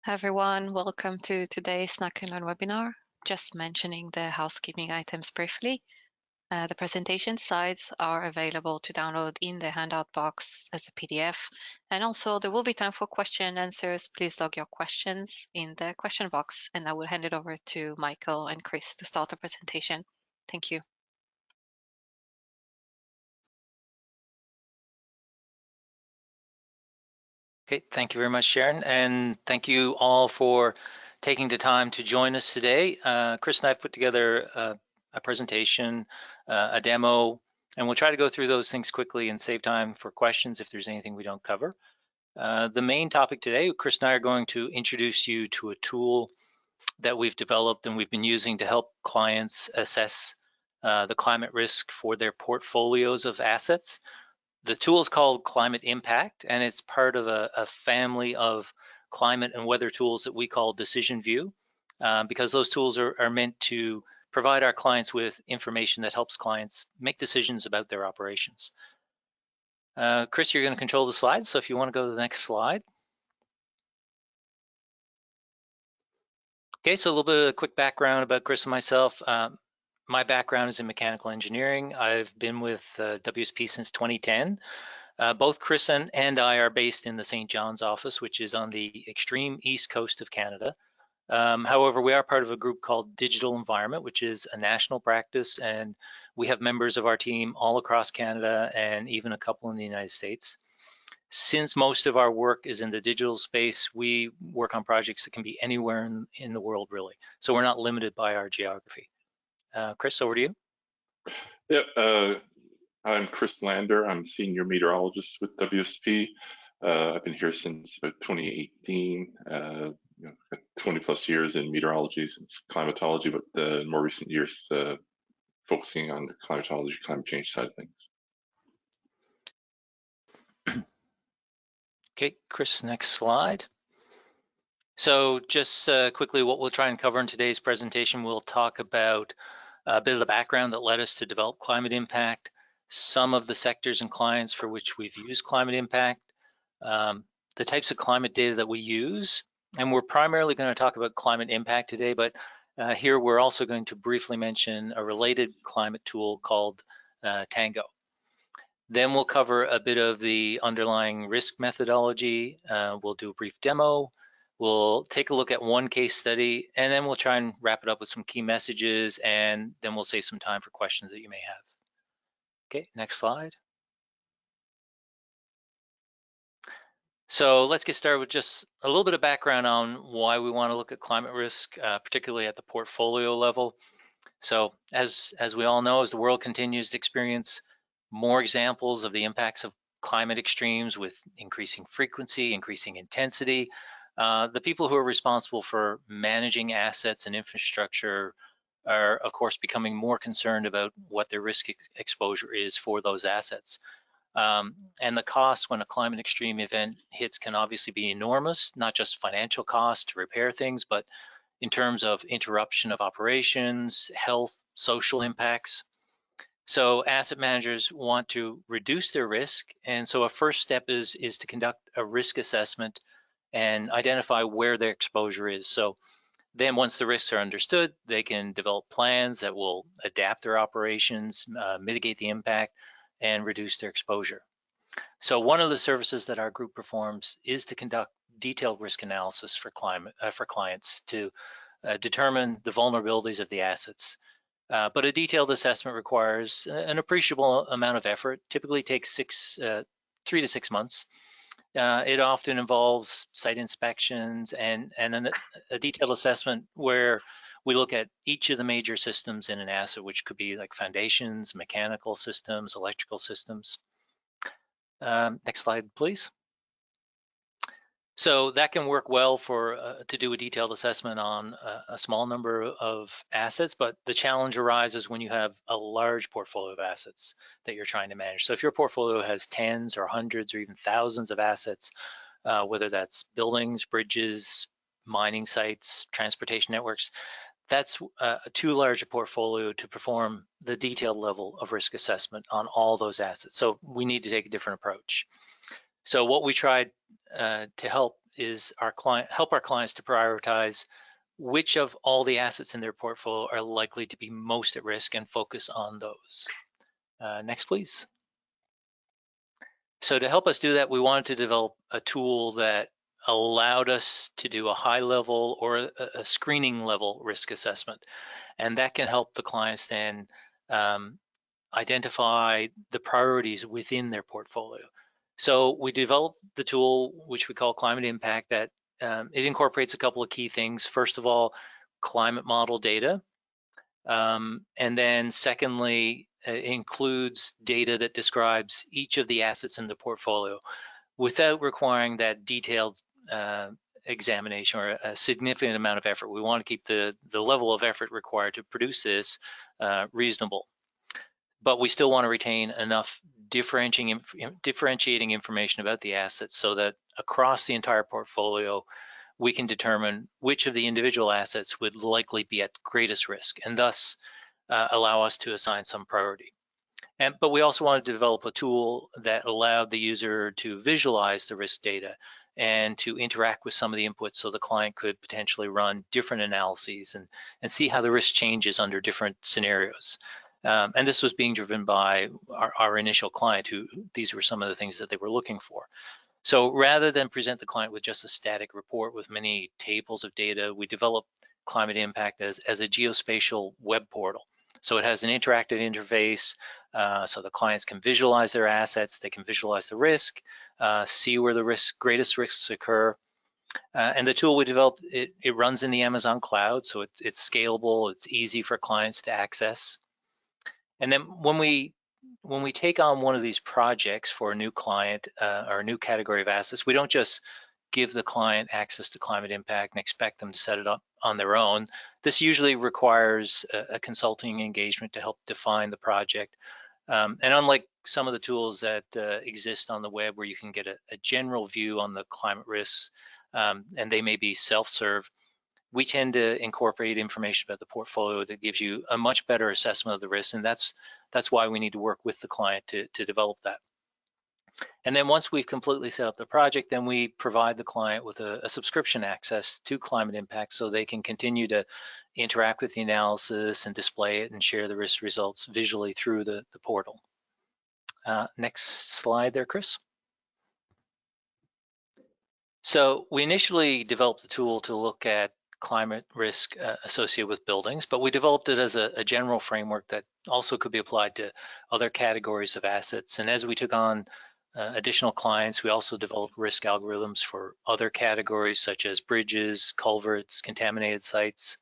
Hi everyone, welcome to today's Snack and Learn webinar. Just mentioning the housekeeping items briefly. The presentation slides are available to download in the handout box as a PDF. And also there will be time for question and answers. Please log your questions in the question box and I will hand it over to Michael and Chris to start the presentation. Thank you. Okay, thank you very much, Sharon, and thank you all for taking the time to join us today. Chris and I have put together a presentation, a demo, and we'll try to go through those things quickly and save time for questions if there's anything we don't cover. The main topic today, Chris and I are going to introduce you to a tool that we've developed and we've been using to help clients assess the climate risk for their portfolios of assets. The tool is called Climate Impact, and it's part of a family of climate and weather tools that we call DecisionVue, because those tools are meant to provide our clients with information that helps clients make decisions about their operations. Chris, you're going to control the slides, so if you want to go to the next slide. Okay, so a little bit of a quick background about Chris and myself. My background is in mechanical engineering. I've been with WSP since 2010. Both Chris and I are based in the St. John's office, which is on the extreme east coast of Canada. However, we are part of a group called Digital Environment, which is a national practice, and we have members of our team all across Canada and even a couple in the United States. Since most of our work is in the digital space, we work on projects that can be anywhere in the world, really. So we're not limited by our geography. Chris, over to you. Yep. I'm Chris Lander. I'm senior meteorologist with WSP. I've been here since about 2018. 20 plus years in meteorology since climatology, but in more recent years focusing on the climatology, climate change side of things. Okay, Chris, next slide. So just quickly, what we'll try and cover in today's presentation, we'll talk about a bit of the background that led us to develop Climate Impact, some of the sectors and clients for which we've used Climate Impact, the types of climate data that we use, and we're primarily going to talk about Climate Impact today, but here we're also going to briefly mention a related climate tool called Tango. Then we'll cover a bit of the underlying risk methodology. We'll do a brief demo. We'll take a look at one case study, and then we'll try and wrap it up with some key messages, and then we'll save some time for questions that you may have. Okay, next slide. So let's get started with just a little bit of background on why we want to look at climate risk, particularly at the portfolio level. So as we all know, as the world continues to experience more examples of the impacts of climate extremes with increasing frequency, increasing intensity, the people who are responsible for managing assets and infrastructure are, of course, becoming more concerned about what their risk exposure is for those assets. And the cost when a climate extreme event hits can obviously be enormous, not just financial cost to repair things, but in terms of interruption of operations, health, social impacts. So asset managers want to reduce their risk, and so a first step is to conduct a risk assessment and identify where their exposure is. So then once the risks are understood, they can develop plans that will adapt their operations, mitigate the impact, and reduce their exposure. So one of the services that our group performs is to conduct detailed risk analysis for clients to determine the vulnerabilities of the assets. But a detailed assessment requires an appreciable amount of effort, typically takes 3 to 6 months. It often involves site inspections and a detailed assessment where we look at each of the major systems in an asset, which could be like foundations, mechanical systems, electrical systems. Next slide, please. So that can work well for to do a detailed assessment on a small number of assets, but the challenge arises when you have a large portfolio of assets that you're trying to manage. So if your portfolio has tens or hundreds or even thousands of assets, whether that's buildings, bridges, mining sites, transportation networks, that's too large a portfolio to perform the detailed level of risk assessment on all those assets. So we need to take a different approach. So what we tried to help help our clients to prioritize which of all the assets in their portfolio are likely to be most at risk and focus on those. Next, please. So to help us do that, we wanted to develop a tool that allowed us to do a high level or a screening level risk assessment. And that can help the clients then identify the priorities within their portfolio. So we developed the tool, which we call Climate Impact, that it incorporates a couple of key things. First of all, climate model data. And then secondly, it includes data that describes each of the assets in the portfolio without requiring that detailed examination or a significant amount of effort. We want to keep the level of effort required to produce this reasonable. But we still want to retain enough differentiating information about the assets so that across the entire portfolio, we can determine which of the individual assets would likely be at greatest risk and thus allow us to assign some priority. But we also wanted to develop a tool that allowed the user to visualize the risk data and to interact with some of the inputs so the client could potentially run different analyses and see how the risk changes under different scenarios. And this was being driven by our initial client, who these were some of the things that they were looking for. So rather than present the client with just a static report with many tables of data, we developed Climate Impact as a geospatial web portal. So it has an interactive interface, so the clients can visualize their assets, they can visualize the risk, see where the greatest risks occur. And the tool we developed, it runs in the Amazon cloud, so it's scalable, it's easy for clients to access. And then when we take on one of these projects for a new client or a new category of assets, we don't just give the client access to Climate Impact and expect them to set it up on their own. This usually requires a consulting engagement to help define the project. And unlike some of the tools that exist on the web where you can get a general view on the climate risks, and they may be self-serve, we tend to incorporate information about the portfolio that gives you a much better assessment of the risk, and that's why we need to work with the client to develop that. And then once we've completely set up the project, then we provide the client with a subscription access to Climate Impact so they can continue to interact with the analysis and display it and share the risk results visually through the portal. Next slide there, Chris. So we initially developed the tool to look at climate risk associated with buildings, but we developed it as a general framework that also could be applied to other categories of assets. And as we took on additional clients, we also developed risk algorithms for other categories such as bridges, culverts, contaminated sites.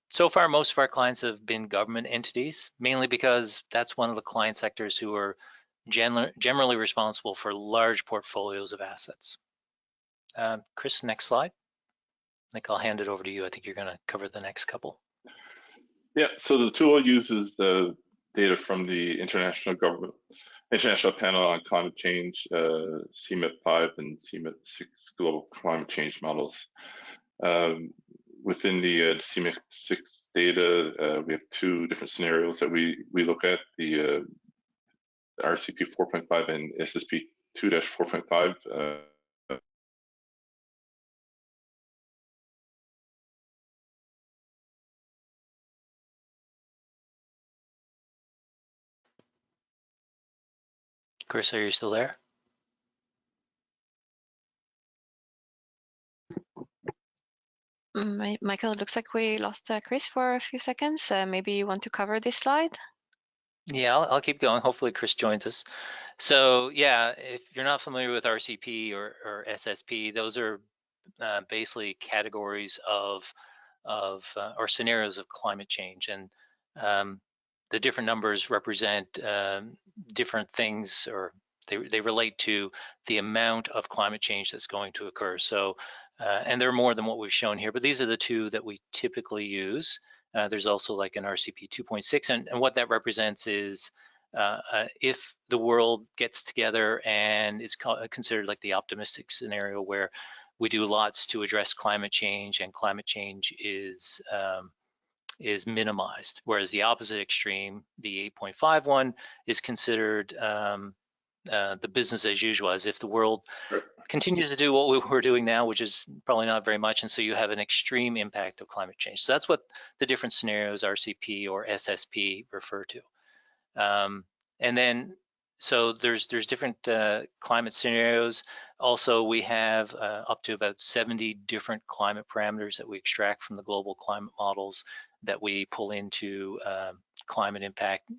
So far, most of our clients have been government entities, mainly because that's one of the client sectors who are generally responsible for large portfolios of assets. Chris, next slide. I think I'll hand it over to you. I think you're going to cover the next couple. Yeah, so the tool uses the data from the International Panel on Climate Change, CMIP-5 and CMIP-6 global climate change models. Within the CMIP-6 data, we have two different scenarios that we look at, the RCP 4.5 and SSP 2-4.5. Chris, are you still there? Michael, it looks like we lost Chris for a few seconds. Maybe you want to cover this slide? Yeah, I'll keep going. Hopefully Chris joins us. So yeah, if you're not familiar with RCP or SSP, those are basically categories of or scenarios of climate change, and the different numbers represent different things, or they relate to the amount of climate change that's going to occur. So and there are more than what we've shown here, but these are the two that we typically use. There's also like an RCP 2.6, and what that represents is if the world gets together, and it's considered like the optimistic scenario where we do lots to address climate change, and climate change is minimized, whereas the opposite extreme, the 8.5 one, is considered the business as usual, as if the world continues to do what we're doing now, which is probably not very much, and so you have an extreme impact of climate change. So that's what the different scenarios, RCP or SSP, refer to. And then, so there's different climate scenarios. Also, we have up to about 70 different climate parameters that we extract from the global climate models that we pull into climate impact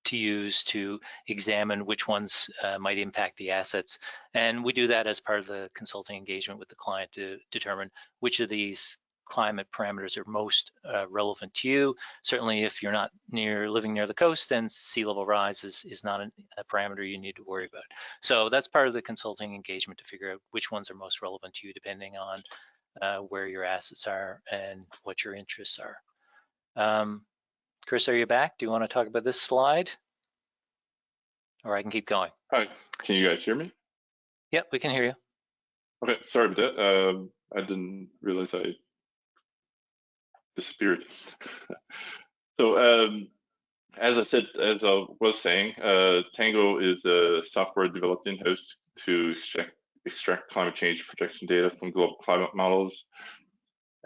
to use to examine which ones might impact the assets. And we do that as part of the consulting engagement with the client to determine which of these climate parameters are most relevant to you. Certainly if you're not living near the coast, then sea level rise is not a parameter you need to worry about. So that's part of the consulting engagement to figure out which ones are most relevant to you depending on where your assets are and what your interests are. Chris, are you back? Do you want to talk about this slide? Or I can keep going. Hi, can you guys hear me? Yep, we can hear you. Okay, sorry about that. I didn't realize I disappeared. So as I was saying, Tango is a software developed in-house to extract climate change projection data from global climate models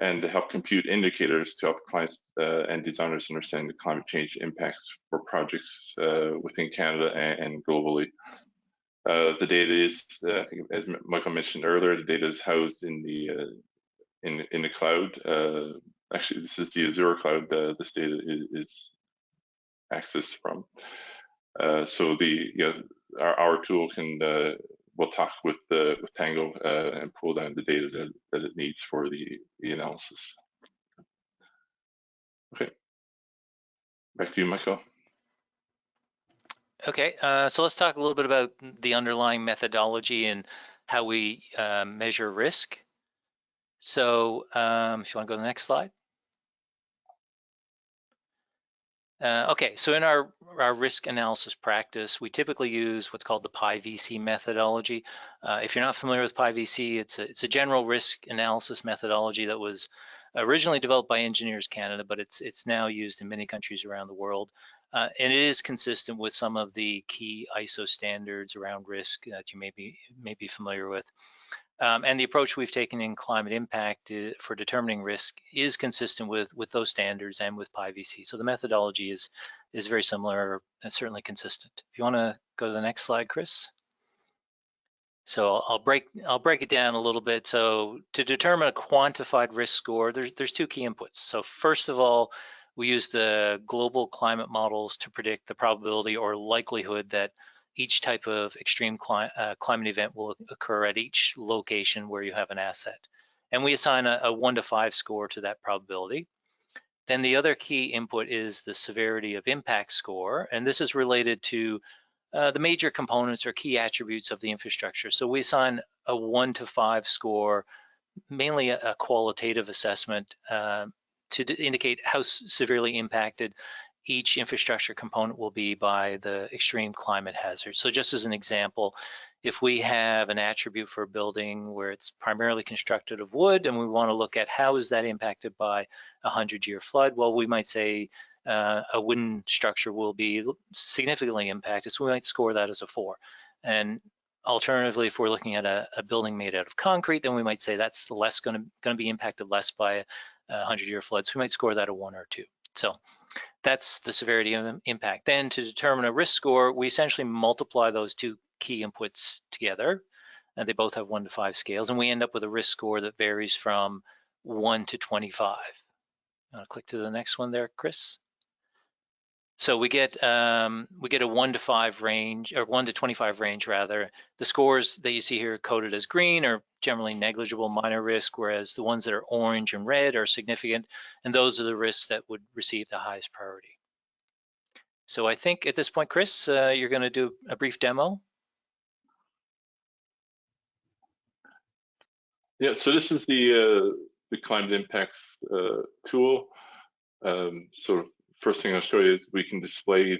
and to help compute indicators to help clients and designers understand the climate change impacts for projects within Canada and globally. The data is, I think, as Michael mentioned earlier, the data is housed in the cloud. Actually, this is the Azure cloud. This data is accessed from. So our tool will talk with Tango and pull down the data that it needs for the analysis. Okay, back to you, Michael. Okay, so let's talk a little bit about the underlying methodology and how we measure risk. So if you want to go to the next slide. Okay, so in our risk analysis practice, we typically use what's called the PI-VC methodology. If you're not familiar with PI-VC, it's a general risk analysis methodology that was originally developed by Engineers Canada, but it's now used in many countries around the world. And it is consistent with some of the key ISO standards around risk that you may be familiar with. And the approach we've taken in climate impact for determining risk is consistent with those standards and with PI-VC. So the methodology is very similar and certainly consistent. If you want to go to the next slide, Chris. So I'll break it down a little bit. So to determine a quantified risk score, there's two key inputs. So first of all, we use the global climate models to predict the probability or likelihood that each type of extreme climate event will occur at each location where you have an asset. And we assign a 1 to 5 score to that probability. Then the other key input is the severity of impact score. And this is related to the major components or key attributes of the infrastructure. So we assign a 1 to 5 score, mainly a qualitative assessment to indicate how severely impacted each infrastructure component will be by the extreme climate hazards. So just as an example, if we have an attribute for a building where it's primarily constructed of wood and we want to look at how is that impacted by a 100-year flood, well, we might say a wooden structure will be significantly impacted, so we might score that as a 4. And alternatively, if we're looking at a building made out of concrete, then we might say that's less going to be impacted less by a 100-year flood, so we might score that a 1 or 2. So that's the severity of impact. Then to determine a risk score, we essentially multiply those two key inputs together, and they both have 1 to 5 scales, and we end up with a risk score that varies from 1 to 25. I'll click to the next one there, Chris. So we get a 1 to 5 range, or 1 to 25 range rather. The scores that you see here coded as green are generally negligible minor risk, whereas the ones that are orange and red are significant, and those are the risks that would receive the highest priority. So I think at this point, Chris, you're going to do a brief demo. Yeah, so this is the climate impacts tool. So first thing I'll show you is we can display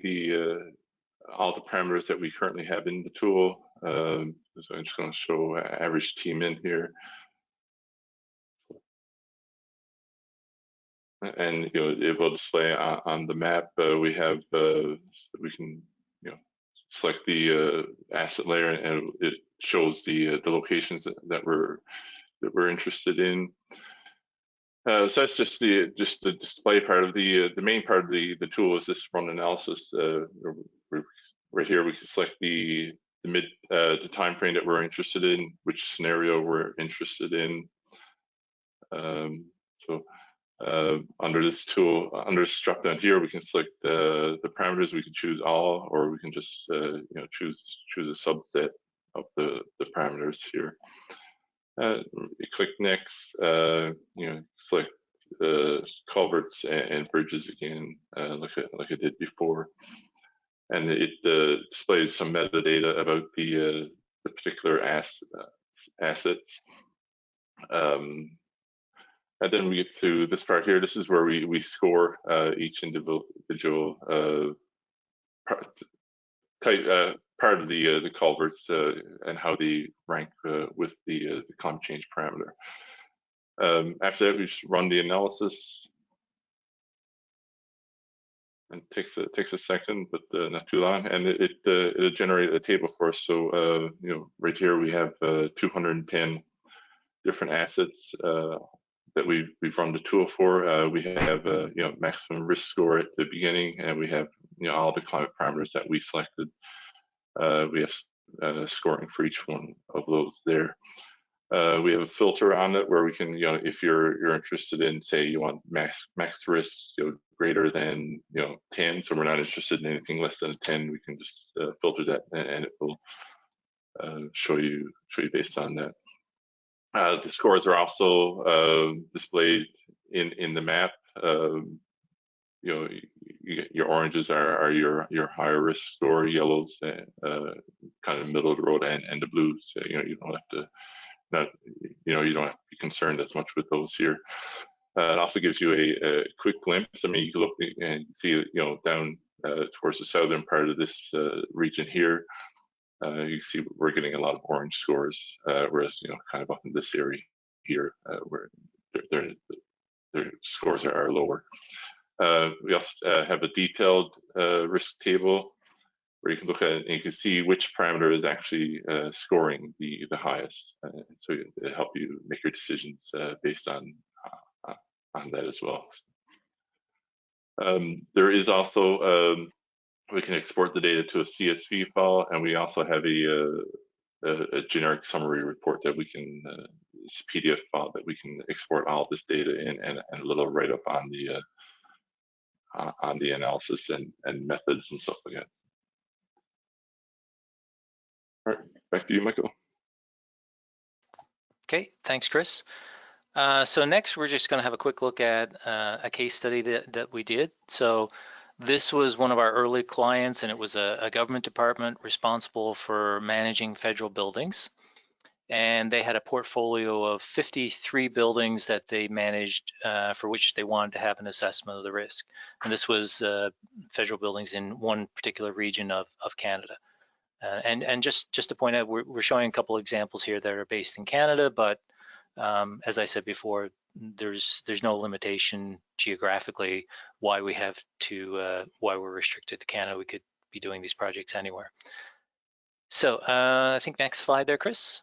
all the parameters that we currently have in the tool. So I'm just going to show average team in here. And it will display on the map. We have we can select the asset layer, and it shows the locations that we're interested in. So that's just the display part of the main part of the tool is this run analysis. Right here we can select the time frame that we're interested in, which scenario we're interested in. Under this tool, under this drop down here, we can select the parameters. We can choose all, or we can just choose a subset of the parameters here. You click next. Select culverts and bridges again, like I did before, and it displays some metadata about the particular assets. And then we get to this part here. This is where we score each individual part of the culverts and how they rank with the climate change parameter. After that, we just run the analysis. And it takes a second, but not too long, and it'll generate a table for us. So right here we have 210 different assets that we've run the tool for. We have maximum risk score at the beginning, and we have all the climate parameters that we selected. We have scoring for each one of those there. We have a filter on it where we can, if you're interested in, say, you want max risk greater than 10, so we're not interested in anything less than a 10, we can just filter that, and it will show you based on that. The scores are also displayed in the map. Your oranges are your higher risk score, yellows kind of middle of the road, and the blues. You don't have to. You don't have to be concerned as much with those here. It also gives you a quick glimpse. I mean, you can look and see, down towards the southern part of this region here. You see we're getting a lot of orange scores, whereas kind of up in this area here, where their scores are lower. We also have a detailed risk table where you can look at it and you can see which parameter is actually scoring the highest. So it'll help you make your decisions based on that as well. There is also, we can export the data to a CSV file, and we also have a generic summary report that we can, it's a PDF file that we can export all this data in, and a little write-up on the analysis and methods and stuff like that. All right, back to you, Michael. Okay, thanks, Chris. So next, we're just going to have a quick look at a case study that we did. So this was one of our early clients, and it was a government department responsible for managing federal buildings. And they had a portfolio of 53 buildings that they managed for which they wanted to have an assessment of the risk. And this was federal buildings in one particular region of Canada. And just to point out, we're showing a couple of examples here that are based in Canada, but as I said before, there's no limitation geographically why we have to why we're restricted to Canada. We could be doing these projects anywhere. So I think next slide there, Chris.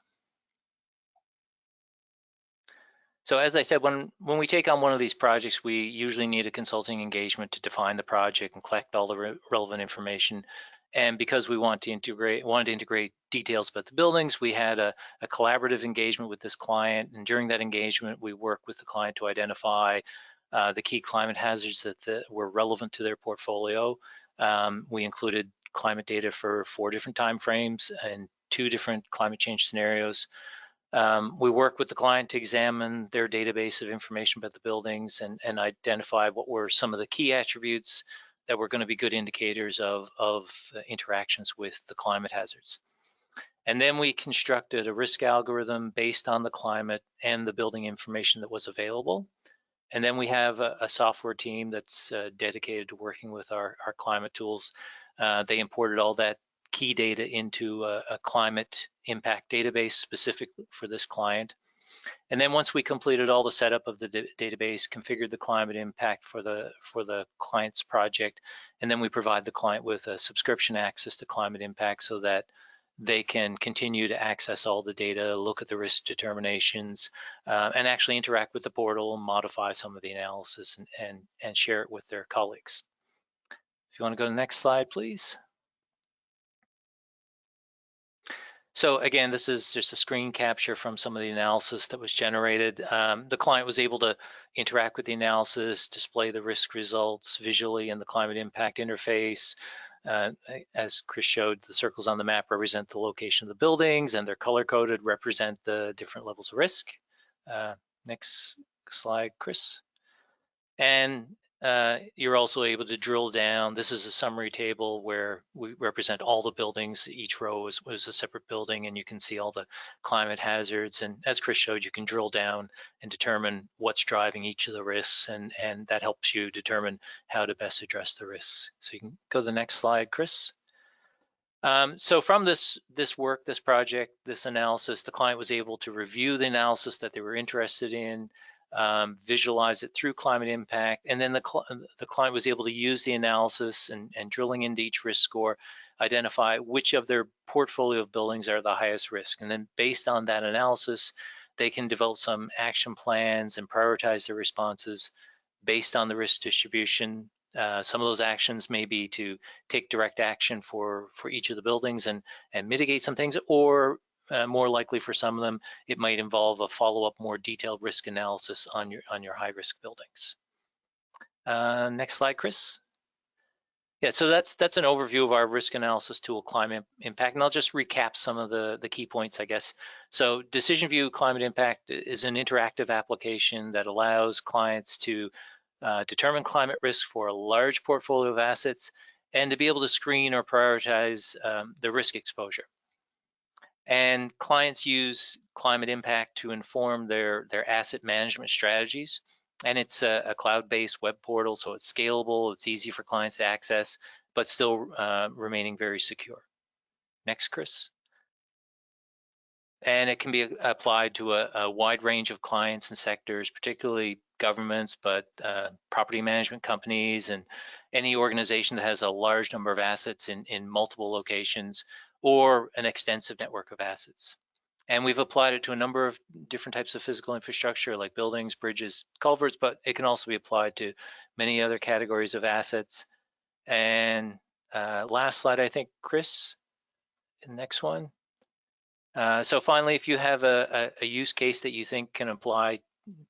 So as I said, when we take on one of these projects, we usually need a consulting engagement to define the project and collect all the relevant information. And because we want to integrate details about the buildings, we had a collaborative engagement with this client. And during that engagement, we worked with the client to identify the key climate hazards that were relevant to their portfolio. We included climate data for 4 different time frames and 2 different climate change scenarios. We worked with the client to examine their database of information about the buildings and identify what were some of the key attributes that were going to be good indicators of interactions with the climate hazards. And then we constructed a risk algorithm based on the climate and the building information that was available. And then we have a software team that's dedicated to working with our climate tools. They imported all that key data into a climate impact database specific for this client. And then once we completed all the setup of the database, configured the climate impact for the client's project, and then we provide the client with a subscription access to climate impact so that they can continue to access all the data, look at the risk determinations, and actually interact with the portal and modify some of the analysis and share it with their colleagues. If you want to go to the next slide, please. So again, this is just a screen capture from some of the analysis that was generated. The client was able to interact with the analysis, display the risk results visually in the climate impact interface. As Chris showed, the circles on the map represent the location of the buildings, and they're color-coded, represent the different levels of risk. Next slide, Chris. And you're also able to drill down. This is a summary table where we represent all the buildings. Each row was a separate building, and you can see all the climate hazards. And as Chris showed, you can drill down and determine what's driving each of the risks, and that helps you determine how to best address the risks. So you can go to the next slide, Chris. So from this work, this project, this analysis, the client was able to review the analysis that they were interested in, visualize it through climate impact, and then the client was able to use the analysis and drilling into each risk score, identify which of their portfolio of buildings are the highest risk. And then based on that analysis, they can develop some action plans and prioritize their responses based on the risk distribution. Some of those actions may be to take direct action for each of the buildings and mitigate some things, or more likely for some of them, it might involve a follow-up, more detailed risk analysis on your high-risk buildings. Next slide, Chris. Yeah, so that's an overview of our risk analysis tool, Climate Impact, and I'll just recap some of the key points, I guess. So DecisionVue Climate Impact is an interactive application that allows clients to determine climate risk for a large portfolio of assets and to be able to screen or prioritize the risk exposure. And clients use climate impact to inform their asset management strategies. And it's a cloud-based web portal, so it's scalable, it's easy for clients to access, but still remaining very secure. Next, Chris. And it can be applied to a wide range of clients and sectors, particularly governments, but property management companies and any organization that has a large number of assets in multiple locations or an extensive network of assets. And we've applied it to a number of different types of physical infrastructure like buildings, bridges, culverts, but it can also be applied to many other categories of assets. And last slide, I think, Chris, the next one. So finally, if you have a use case that you think can apply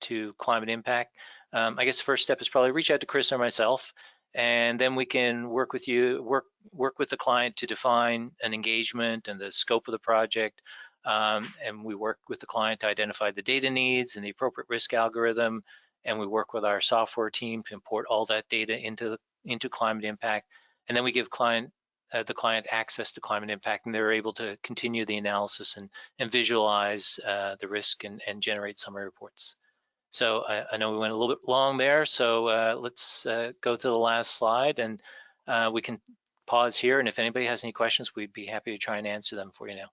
to climate impact, I guess the first step is probably reach out to Chris or myself, and then we can work with you, work with the client to define an engagement and the scope of the project. And we work with the client to identify the data needs and the appropriate risk algorithm, and we work with our software team to import all that data into climate impact, and then we give the client access to climate impact, and they're able to continue the analysis and visualize the risk and generate summary reports. So I know we went a little bit long there, so let's go to the last slide, and we can pause here, and if anybody has any questions, we'd be happy to try and answer them for you now.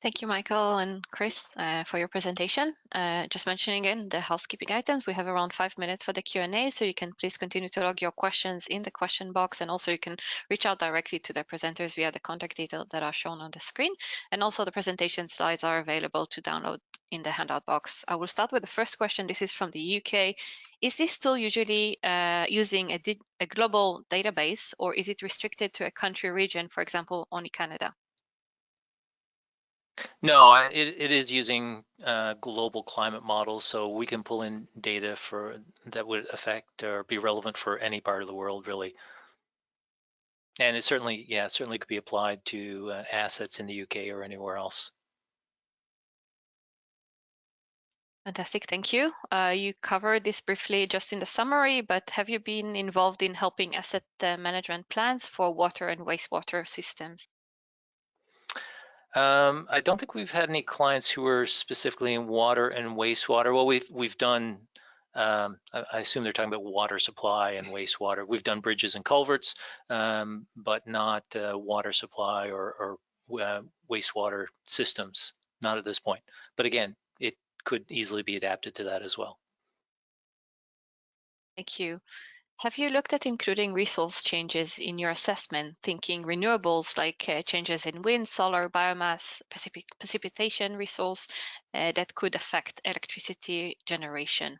Thank you, Michael and Chris, for your presentation. Just mentioning again the housekeeping items, we have around 5 minutes for the Q&A, so you can please continue to log your questions in the question box, and also you can reach out directly to the presenters via the contact details that are shown on the screen. And also the presentation slides are available to download in the handout box. I will start with the first question. This is from the UK. Is this tool usually using a global database, or is it restricted to a country region, for example, only Canada? No, it is using global climate models, so we can pull in data that would affect or be relevant for any part of the world, really. And it certainly could be applied to assets in the UK or anywhere else. Fantastic, thank you. You covered this briefly just in the summary, but have you been involved in helping asset management plans for water and wastewater systems? I don't think we've had any clients who are specifically in water and wastewater. Well, we've done, I assume they're talking about water supply and wastewater. We've done bridges and culverts, but not water supply or wastewater systems, not at this point. But again, it could easily be adapted to that as well. Thank you. Have you looked at including resource changes in your assessment, thinking renewables like changes in wind, solar, biomass, precipitation resource that could affect electricity generation?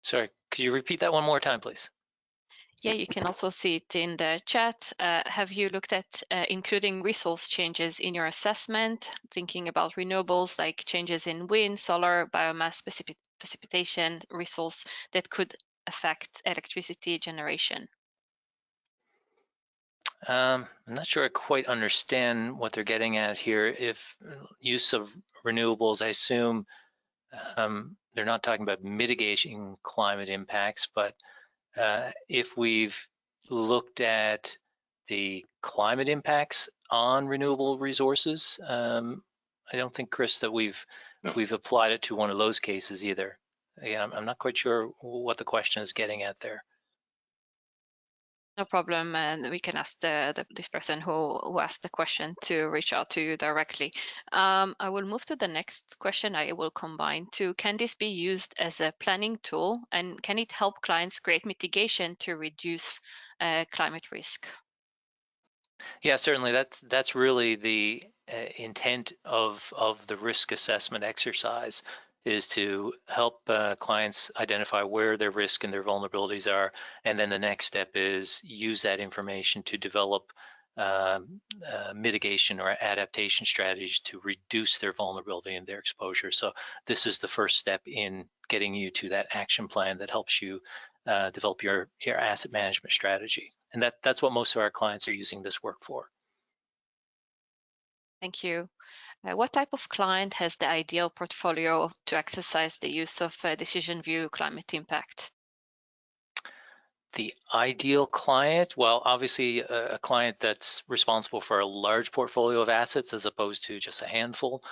Sorry, could you repeat that one more time, please? Yeah, you can also see it in the chat. Have you looked at including resource changes in your assessment, thinking about renewables like changes in wind, solar, biomass, precipitation resource that could affect electricity generation? I'm not sure I quite understand what they're getting at here. If use of renewables, I assume they're not talking about mitigating climate impacts, but if we've looked at the climate impacts on renewable resources, I don't think, Chris, that we've applied it to one of those cases either. Again, I'm not quite sure what the question is getting at there. No problem, and we can ask this person who asked the question to reach out to you directly. I will move to the next question. I will combine two. Can this be used as a planning tool, and can it help clients create mitigation to reduce climate risk? Yeah, certainly. That's really the intent of the risk assessment exercise, is to help clients identify where their risk and their vulnerabilities are, and then the next step is use that information to develop mitigation or adaptation strategies to reduce their vulnerability and their exposure. So this is the first step in getting you to that action plan that helps you develop your asset management strategy. And that's what most of our clients are using this work for. Thank you. What type of client has the ideal portfolio to exercise the use of DecisionVue climate impact? The ideal client, well, obviously a client that's responsible for a large portfolio of assets as opposed to just a handful.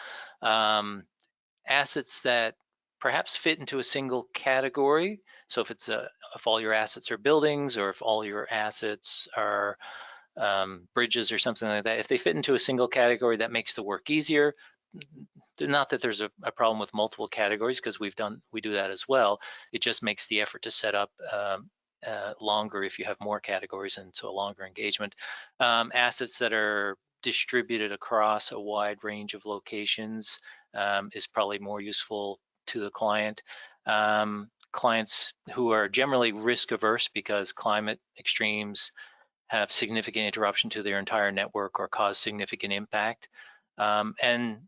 Assets that perhaps fit into a single category. So if it's if all your assets are buildings, or if all your assets are bridges or something like that, if they fit into a single category, that makes the work easier. Not that there's a problem with multiple categories, because we do that as well. It just makes the effort to set up longer if you have more categories, and so a longer engagement. Assets that are distributed across a wide range of locations is probably more useful to the client. Clients who are generally risk averse because climate extremes have significant interruption to their entire network or cause significant impact. And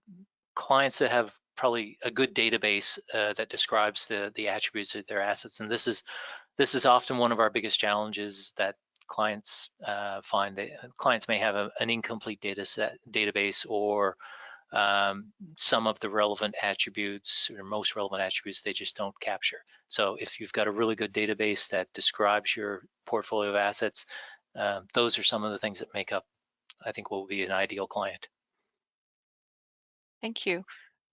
clients that have probably a good database that describes the attributes of their assets. And this is often one of our biggest challenges that clients find. Clients may have an incomplete database, or some of the relevant attributes, or most relevant attributes, they just don't capture. So if you've got a really good database that describes your portfolio of assets, those are some of the things that make up, I think, what will be an ideal client. Thank you.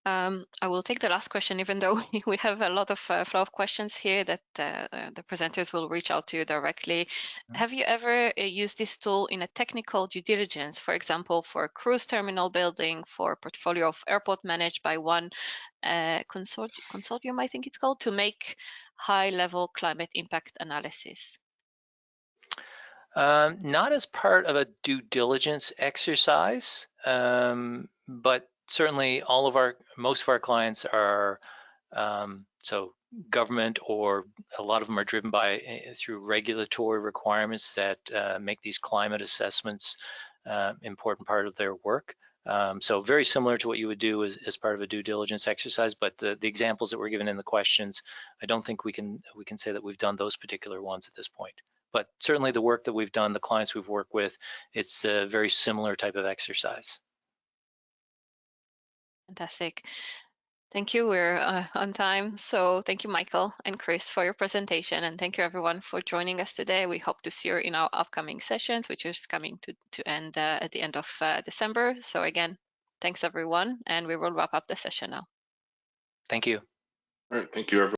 I will take the last question, even though we have a lot of flow of questions here that the presenters will reach out to you directly. Have you ever used this tool in a technical due diligence, for example, for a cruise terminal building, for a portfolio of airport managed by one consortium, I think it's called, to make high-level climate impact analysis? Not as part of a due diligence exercise, but certainly most of our clients are so government, or a lot of them are driven by through regulatory requirements that make these climate assessments important part of their work. So very similar to what you would do as part of a due diligence exercise, but the examples that were given in the questions, I don't think we can say that we've done those particular ones at this point. But certainly the work that we've done, the clients we've worked with, it's a very similar type of exercise. Fantastic. Thank you. We're on time. So thank you, Michael and Chris, for your presentation. And thank you, everyone, for joining us today. We hope to see you in our upcoming sessions, which is coming to end at the end of December. So again, thanks, everyone. And we will wrap up the session now. Thank you. All right. Thank you, everyone.